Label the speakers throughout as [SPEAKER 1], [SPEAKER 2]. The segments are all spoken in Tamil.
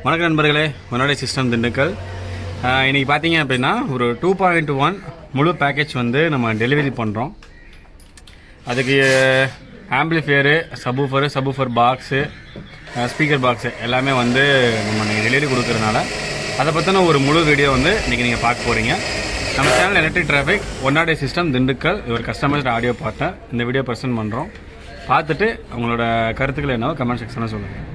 [SPEAKER 1] வணக்கம் நண்பர்களே, உன்னோட சிஸ்டம் திண்டுக்கல். இன்றைக்கி பார்த்தீங்க அப்படின்னா ஒரு 2.1 முழு பேக்கேஜ் வந்து நம்ம டெலிவரி பண்ணுறோம். அதுக்கு amplifier, subwoofer box, speaker box எல்லாமே வந்து நம்ம நீங்கள் டெலிவரி கொடுக்குறதுனால அதை பற்றின ஒரு முழு வீடியோ வந்து இன்றைக்கி நீங்கள் பார்க்க போகிறீங்க. நம்ம சேனல் எலக்ட்ரிக் டிராஃபிக் ஒன்னாடே சிஸ்டம் திண்டுக்கல் ஒரு கஸ்டமைஸ்டு ஆடியோ பார்ட்டை இந்த வீடியோ ப்ரெசென்ட் பண்ணுறோம். பார்த்துட்டு அவங்களோட கருத்துக்கள் என்னவோ கமெண்ட் செக்ஷனில் சொல்லுங்கள்.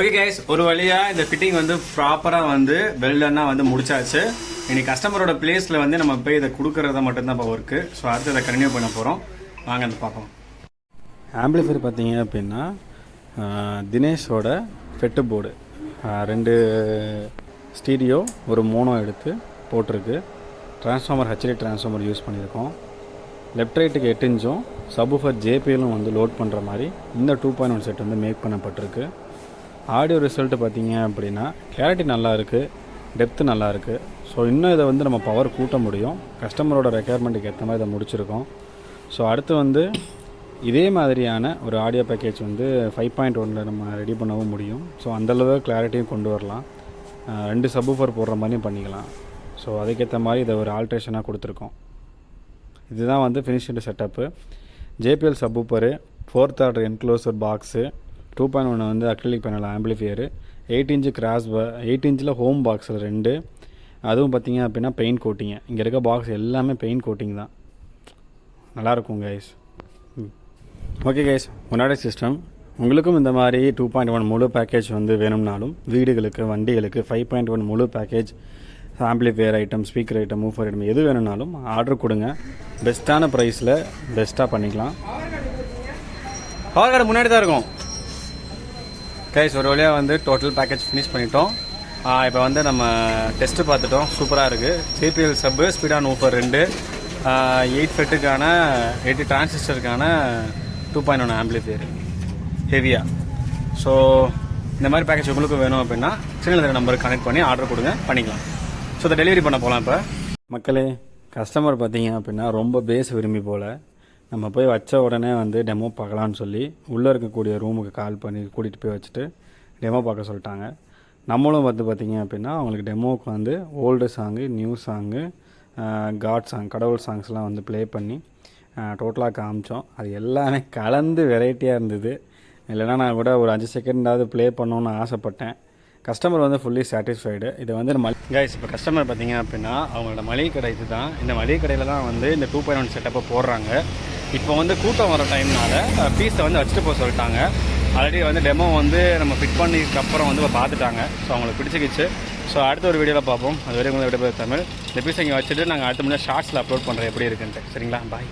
[SPEAKER 1] ஓகே கைஸ், ஒரு வழியாக இந்த ஃபிட்டிங் வந்து ப்ராப்பராக வந்து வெல்டன்னா வந்து முடிச்சாச்சு. இன்னைக்கு கஸ்டமரோட பிளேஸில் வந்து நம்ம போய் இதை கொடுக்கறத மட்டும்தான் இப்போ ஒர்க்கு. ஸோ அடுத்து இதை கண்டினியூ பண்ண போகிறோம். வாங்க அதை பார்ப்போம். ஆம்பிளிஃபையர் பார்த்தீங்க அப்படின்னா தினேஷோட ஃபெட்டு போர்டு 2 ஸ்டீரியோ ஒரு மோனோ எடுத்து போட்டிருக்கு. டிரான்ஸ்ஃபார்மர் ஹெச்டி டிரான்ஸ்ஃபார்மர் யூஸ் பண்ணியிருக்கோம். லெஃப்ட் ரைட்டுக்கு 8 இன்ச்சும் சப்வூஃபர் JBLம் வந்து லோட் பண்ணுற மாதிரி இந்த 2.1 செட் வந்து மேக் பண்ணப்பட்டிருக்கு. ஆடியோ ரிசல்ட்டு பார்த்தீங்க அப்படின்னா கிளாரிட்டி நல்லா இருக்குது, டெப்த்து நல்லா இருக்குது. ஸோ இன்னும் இதை வந்து நம்ம பவர் கூட்ட முடியும். கஸ்டமரோட ரெக்குயர்மெண்ட்டுக்கு ஏற்ற மாதிரி இதை முடிச்சிருக்கோம். ஸோ அடுத்து வந்து இதே மாதிரியான ஒரு ஆடியோ பேக்கேஜ் வந்து 5.1 நம்ம ரெடி பண்ணவும் முடியும். ஸோ அந்தளவு கிளாரிட்டியும் கொண்டு வரலாம். 2 சப்வூஃபர் போடுற மாதிரியும் பண்ணிக்கலாம். ஸோ அதுக்கேற்ற மாதிரி இதை ஒரு ஆல்ட்ரேஷனாக கொடுத்துருக்கோம். இதுதான் வந்து finished setup. JBL subwoofer, 4thOrder enclosure box, 2.1 வந்து acrylic panel amplifier, 8 inch cross 8 இன்ச்சில் ஹோம் பாக்ஸில் 2. அதுவும் பார்த்திங்க அப்படின்னா பெயிண்ட் கோட்டிங்க. இங்கே இருக்க பாக்ஸ் எல்லாமே பெயிண்ட் கோட்டிங் தான். நல்லாயிருக்கும் கைஸ். ஓகே கைஸ், முன்னாடி சிஸ்டம் உங்களுக்கும் இந்த மாதிரி 2.1 முழு பேக்கேஜ் வந்து வேணும்னாலும் வீடுகளுக்கு, வண்டிகளுக்கு 5.1 முழு package amplifier item, speaker item, woofer item எது வேணும்னாலும் ஆர்டர் கொடுங்க. பெஸ்ட்டான ப்ரைஸில் பெஸ்ட்டாக பண்ணிக்கலாம். பவர் கார்டு முன்னாடி தான் இருக்கும் கைஸ். ஒரு வழியாக வந்து டோட்டல் பேக்கேஜ் ஃபினிஷ் பண்ணிட்டோம். இப்போ வந்து நம்ம டெஸ்ட்டு பார்த்துட்டோம். சூப்பராக இருக்குது. JBL சப்பு, ஸ்பீடான் ஊஃபர் 2, 8 ஃபெட்டுக்கான 8 டிரான்சிஸ்டருக்கான 2.1 ஆம்பிளிஃபையர் ஹெவியாக. ஸோ இந்த மாதிரி பேக்கேஜ் உங்களுக்கு வேணும் அப்படின்னா சின்ன நம்பருக்கு கனெக்ட் பண்ணி ஆர்டர் கொடுங்க, பண்ணிக்கலாம். ஸோ இதை டெலிவரி பண்ண போகலாம். இப்போ மக்களே, கஸ்டமர் பார்த்தீங்க அப்படின்னா ரொம்ப பேஸ் விரும்பி போல் நம்ம போய் வச்ச உடனே வந்து டெமோ பார்க்கலான்னு சொல்லி உள்ளே இருக்கக்கூடிய ரூமுக்கு கால் பண்ணி கூட்டிகிட்டு போய் வச்சுட்டு டெமோ பார்க்க சொல்லிட்டாங்க. நம்மளும் வந்து பார்த்திங்க அப்படின்னா அவங்களுக்கு டெமோவுக்கு வந்து old song, new song, god song, கடவுள் சாங்ஸ்லாம் வந்து ப்ளே பண்ணி டோட்டலாக காமிச்சோம். அது எல்லாமே கலந்து வெரைட்டியாக இருந்தது. இல்லைனா நான் கூட ஒரு 5 செகண்டாவது ப்ளே பண்ணணுன்னு ஆசைப்பட்டேன். கஸ்டமர் வந்து ஃபுல்லி சாட்டிஸ்ஃபைடு. இதை வந்து நம்ம கைஸ், இப்போ கஸ்டமர் பார்த்திங்க அப்படின்னா அவங்களோட மளிகை கடை இது தான். இந்த மளிகை கடையில் தான் வந்து இந்த 2.1 செட்டப்பை போடுறாங்க. இப்போ வந்து கூட்டம் வர டைம்னால பீஸை வந்து வச்சுட்டு போக சொல்லிட்டாங்க. ஆல்ரெடி வந்து டெமோ வந்து நம்ம ஃபிட் பண்ணிக்கப்புறம் வந்து பார்த்துட்டாங்க. ஸோ அவங்களுக்கு பிடிச்சிக்கிச்சு. ஸோ அடுத்த ஒரு வீடியோவில் பார்ப்போம். அது வரைக்கும் விடைபெறும் தமிழ். இந்த பீஸை இங்கே வச்சுட்டு நாங்கள் அடுத்த முன்னாடி ஷார்ட்ஸில் அப்லோட் பண்ணுறேன் எப்படி இருக்குன்ட்டு. சரிங்களா, பாய்.